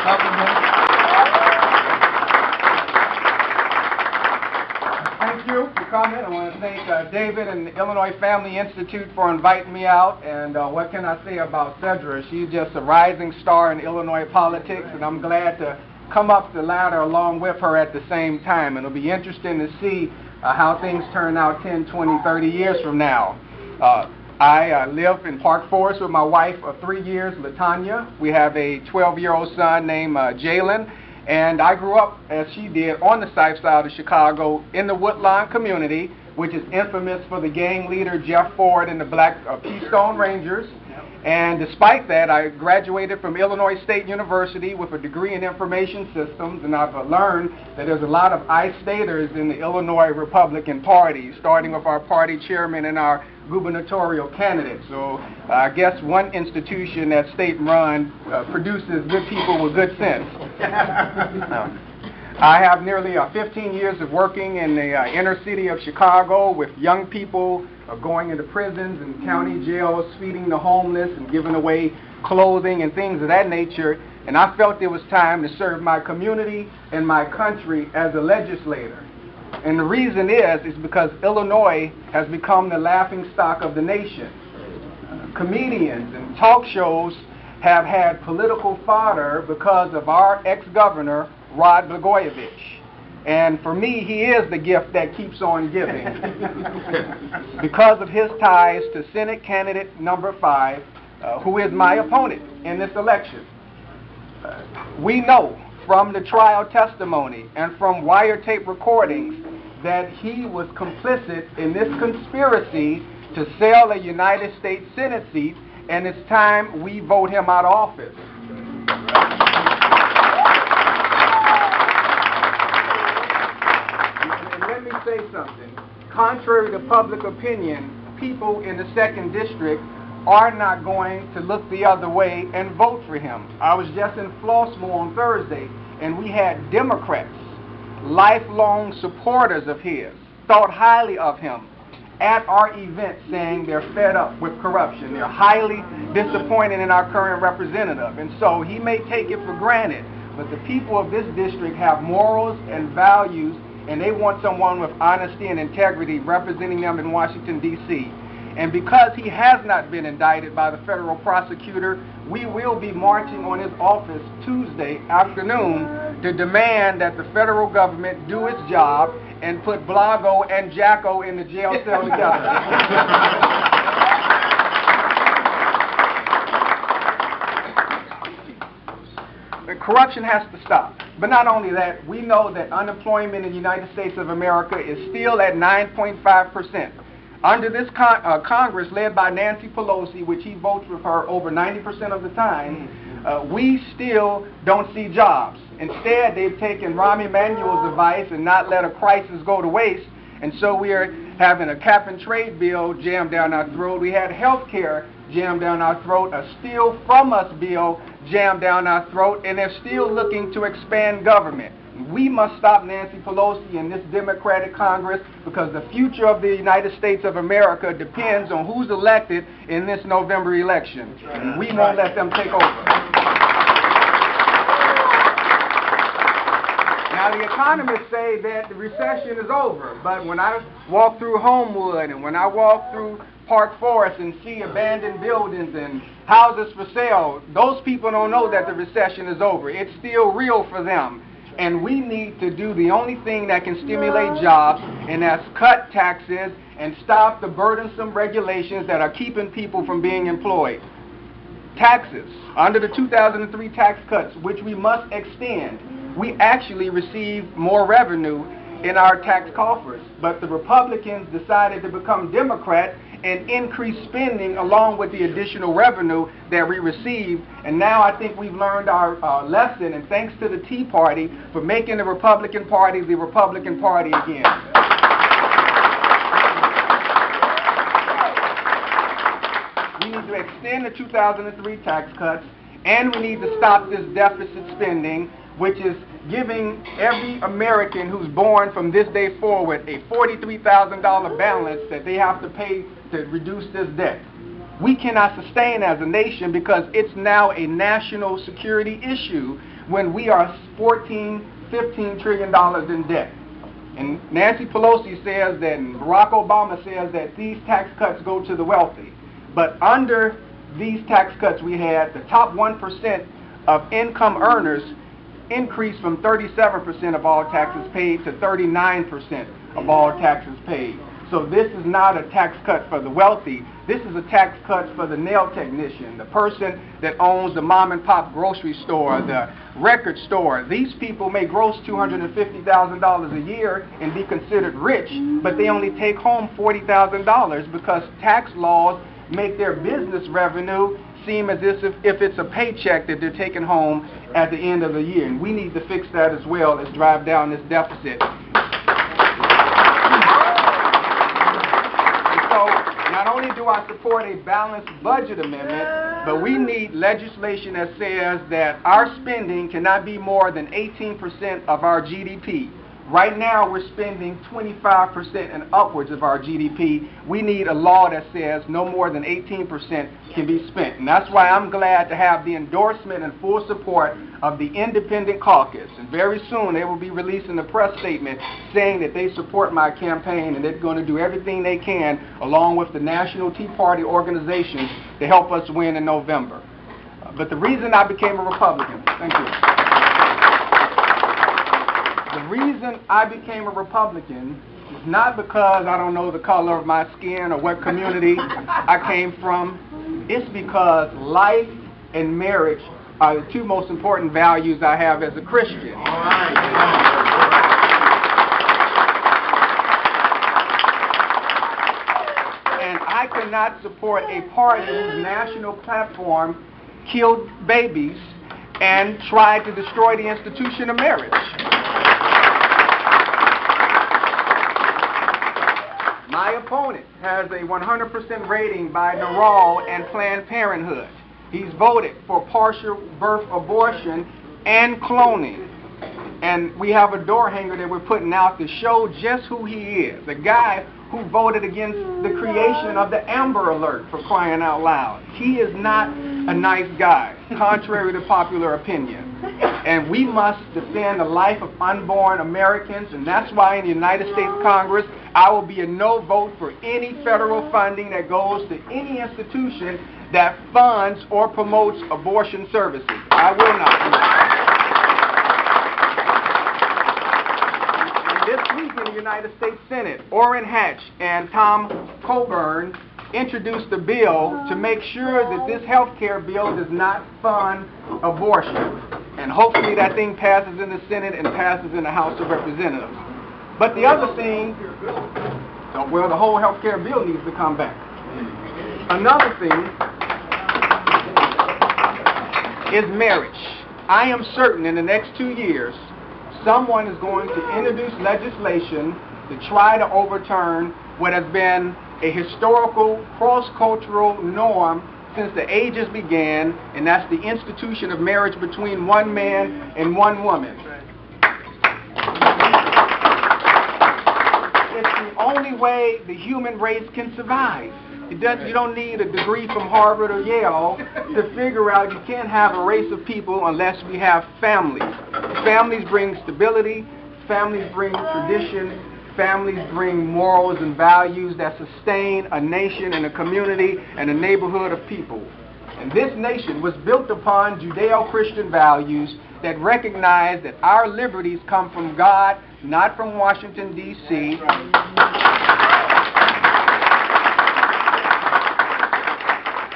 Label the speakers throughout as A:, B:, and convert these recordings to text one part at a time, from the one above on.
A: welcome him. Thank you for coming. I want to thank David and the Illinois Family Institute for inviting me out. And what can I say about Cedra? She's just a rising star in Illinois politics, and I'm glad to come up the ladder along with her at the same time. And it'll be interesting to see how things turn out 10, 20, 30 years from now. I live in Park Forest with my wife of 3 years, LaTanya. We have a 12-year-old son named Jalen. And I grew up, as she did, on the south side of Chicago in the Woodlawn community, which is infamous for the gang leader Jeff Ford and the Black Keystone Rangers. And despite that, I graduated from Illinois State University with a degree in information systems, and I've learned that there's a lot of I-staters in the Illinois Republican Party, starting with our party chairman and our gubernatorial candidate. So I guess one institution that's state-run produces good people with good sense. I have nearly 15 years of working in the inner city of Chicago with young people going into prisons and county jails, feeding the homeless and giving away clothing and things of that nature. And I felt it was time to serve my community and my country as a legislator. And the reason is because Illinois has become the laughingstock of the nation. Comedians and talk shows have had political fodder because of our ex-governor, Rod Blagojevich. And for me, he is the gift that keeps on giving. Because of his ties to Senate candidate number 5, who is my opponent in this election. We know from the trial testimony and from wiretape recordings that he was complicit in this conspiracy to sell a United States Senate seat, and it's time we vote him out of office. And let me say something. Contrary to public opinion, people in the 2nd District are not going to look the other way and vote for him. I was just in Flossmoor on Thursday, and we had Democrats, lifelong supporters of his, thought highly of him, at our event saying they're fed up with corruption. They're highly disappointed in our current representative. And so he may take it for granted, but the people of this district have morals and values, and they want someone with honesty and integrity representing them in Washington, D.C. And because he has not been indicted by the federal prosecutor, we will be marching on his office Tuesday afternoon to demand that the federal government do its job and put Blago and Jacko in the jail cell together. Corruption has to stop. But not only that, we know that unemployment in the United States of America is still at 9.5%. Under this Congress led by Nancy Pelosi, which he votes with her over 90% of the time, we still don't see jobs. Instead, they've taken Rahm Emanuel's advice and not let a crisis go to waste. And so we are having a cap and trade bill jammed down our throat. We had health care jammed down our throat, a steal from us bill jammed down our throat, and they're still looking to expand government. We must stop Nancy Pelosi and this Democratic Congress, because the future of the United States of America depends on who's elected in this November election. And we won't let them take over. Now, the economists say that the recession is over, but when I walk through Homewood and when I walk through Park Forest and see abandoned buildings and houses for sale, those people don't know that the recession is over. It's still real for them. And we need to do the only thing that can stimulate jobs, and that's cut taxes and stop the burdensome regulations that are keeping people from being employed. Taxes. Under the 2003 tax cuts, which we must extend, we actually receive more revenue in our tax coffers. But the Republicans decided to become Democrat and increase spending along with the additional revenue that we received. And now I think we've learned our lesson, and thanks to the Tea Party for making the Republican Party again. We need to extend the 2003 tax cuts, and we need to stop this deficit spending, which is giving every American who's born from this day forward a $43,000 balance that they have to pay to reduce this debt. we cannot sustain as a nation because it's now a national security issue when we are $14–15 trillion in debt. And Nancy Pelosi says that, and Barack Obama says that these tax cuts go to the wealthy. But under these tax cuts we had, the top 1% of income earners increased from 37% of all taxes paid to 39% of all taxes paid. So this is not a tax cut for the wealthy. This is a tax cut for the nail technician, the person that owns the mom and pop grocery store, the record store. These people may gross $250,000 a year and be considered rich, but they only take home $40,000 because tax laws make their business revenue seem as if it's a paycheck that they're taking home at the end of the year. And we need to fix that as well as drive down this deficit. Not only do I support a balanced budget amendment, but we need legislation that says that our spending cannot be more than 18% of our GDP. Right now, we're spending 25% and upwards of our GDP. We need a law that says no more than 18% can be spent. And that's why I'm glad to have the endorsement and full support of the Independent Caucus. And very soon, they will be releasing a press statement saying that they support my campaign and they're going to do everything they can, along with the National Tea Party organizations, to help us win in November. But the reason I became a Republican, thank you. The reason I became a Republican is not because I don't know the color of my skin or what community I came from. It's because life and marriage are the two most important values I have as a Christian. And I cannot support a party whose national platform killed babies and tried to destroy the institution of marriage. My opponent has a 100% rating by NARAL and Planned Parenthood. He's voted for partial birth abortion and cloning. And we have a door hanger that we're putting out to show just who he is. The guy who voted against the creation of the Amber Alert, for crying out loud. He is not a nice guy, contrary to popular opinion. And we must defend the life of unborn Americans, and that's why in the United States Congress, I will be a no vote for any federal funding that goes to any institution that funds or promotes abortion services. I will not do that. And this week in the United States Senate, Orrin Hatch and Tom Coburn introduced a bill to make sure that this health care bill does not fund abortion. And hopefully that thing passes in the Senate and passes in the House of Representatives. But the other thing, well, the whole health care bill needs to come back. Another thing is marriage. I am certain in the next 2 years, someone is going to introduce legislation to try to overturn what has been a historical, cross-cultural norm since the ages began, and that's the institution of marriage between one man and one woman. It's the only way the human race can survive. You don't need a degree from Harvard or Yale to figure out you can't have a race of people unless we have families. Families bring stability, families bring tradition, families bring morals and values that sustain a nation and a community and a neighborhood of people. And this nation was built upon Judeo-Christian values that recognize that our liberties come from God, not from Washington, D.C.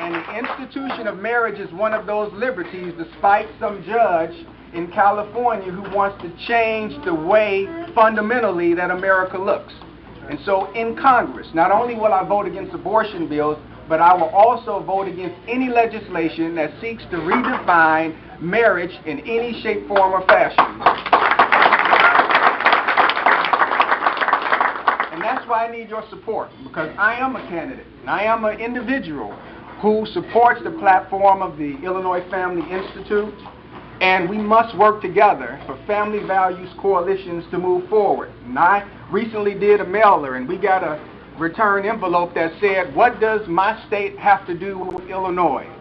A: And the institution of marriage is one of those liberties, despite some judge in California who wants to change the way fundamentally that America looks. And so in Congress, not only will I vote against abortion bills, but I will also vote against any legislation that seeks to redefine marriage in any shape, form, or fashion. And that's why I need your support, because I am a candidate, and I am an individual who supports the platform of the Illinois Family Institute, and we must work together for family values coalitions to move forward. And I recently did a mailer, and we got a return envelope that said, "What does my state have to do with Illinois?"